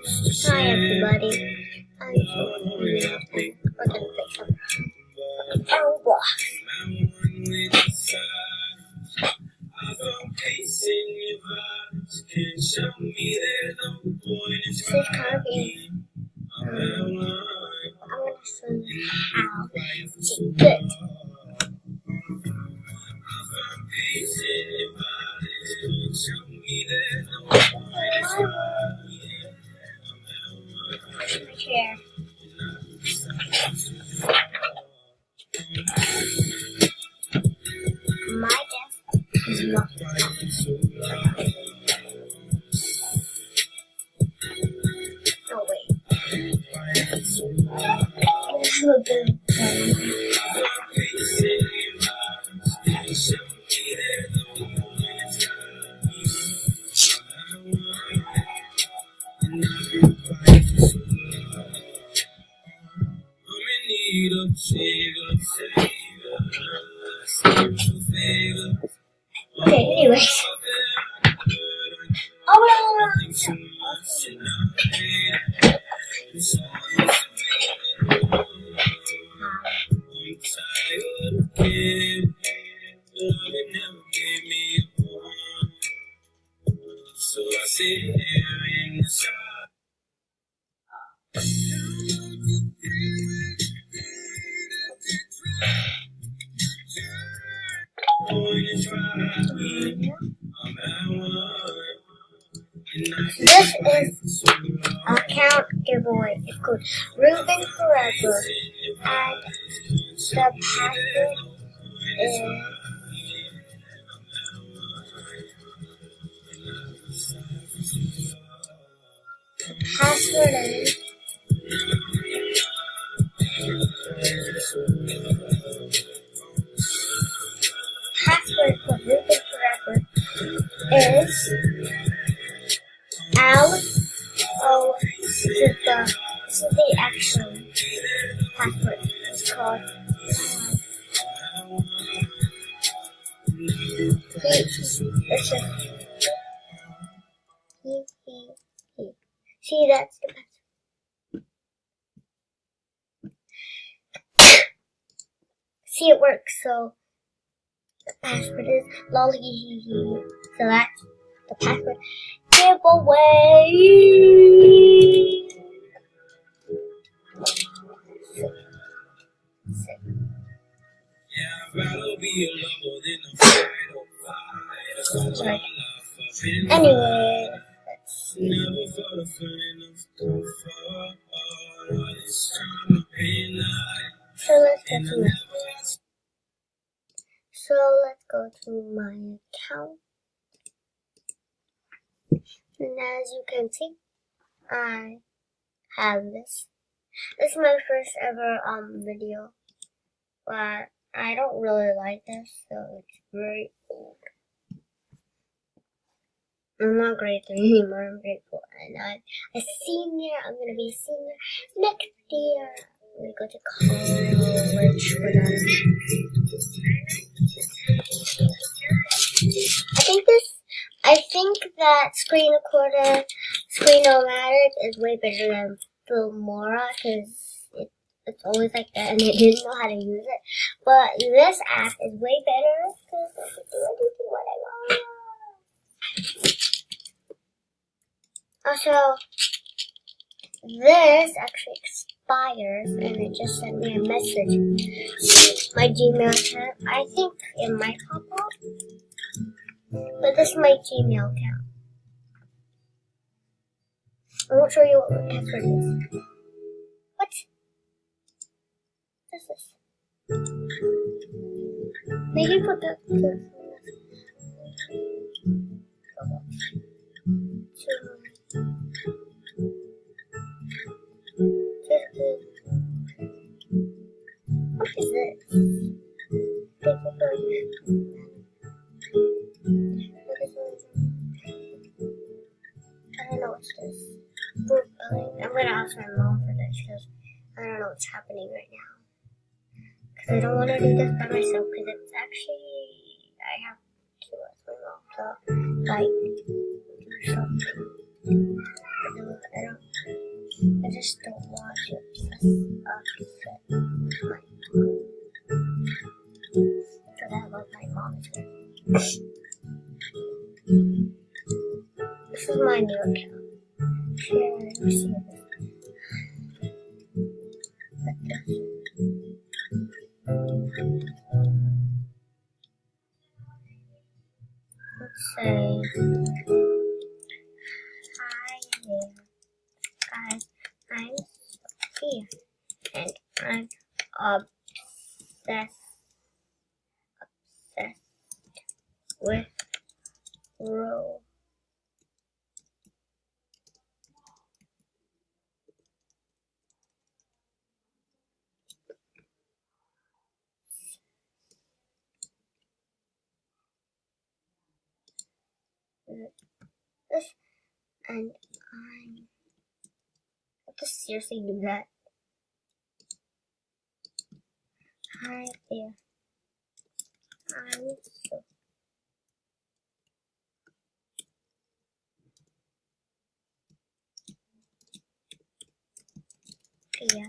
Hi everybody, I'm Julia and we're gonna play some Roblox. This is kind of game. I'm gonna show you how to do it. Here. My desk is not oh wait. This will do. Okay, anyways. Oh, so I sit here in the sun. This is account giveaway. It's called Ruben Forever, and the password is password for Ruben Forever is L O. This is the actual password. It's called he. See, that's the password. See, it works. So the password is lolly. So that's the password giveaway. Sorry. Anyway, let's see. So let's go to my account. And as you can see, I have this. This is my first ever video, but I don't really like this, so it's very old. I'm not grade 3 anymore, I'm grade 4, and I'm a senior. I'm gonna be a senior next year. I'm gonna go to college for that. I think that Screen-O-Matic is way better than Filmora, because it's always like that, and it didn't know how to use it. But this app is way better because I can do anything what I want. Also, this actually expires, and it just sent me a message. My Gmail account, I think it might pop up, but this is my Gmail account. I won't show you what my password is. What? What's this? Maybe put that to what is this? I don't know what's this. I'm gonna ask my mom for this because I don't know what's happening right now. Because I don't want to do this by myself because it's actually, I have to ask my mom to like do something. I don't I just don't want to upset my mom. Because I love my mom too. This is my new account. Share and receive this. But this. Let's say, hi there, guys. I'm Sophia, and I'm obsessed with Roblox. This, and I have to seriously do that. Hi there, I'm Sophia.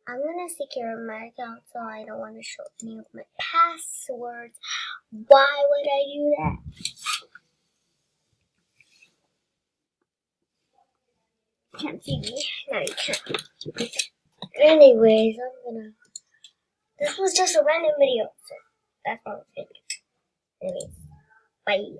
I'm gonna secure my account so I don't want to show any of my passwords. Why would I do that? Can't see me. No, you can't. Anyways, this was just a random video, so that's all I'm saying. Anyways, bye.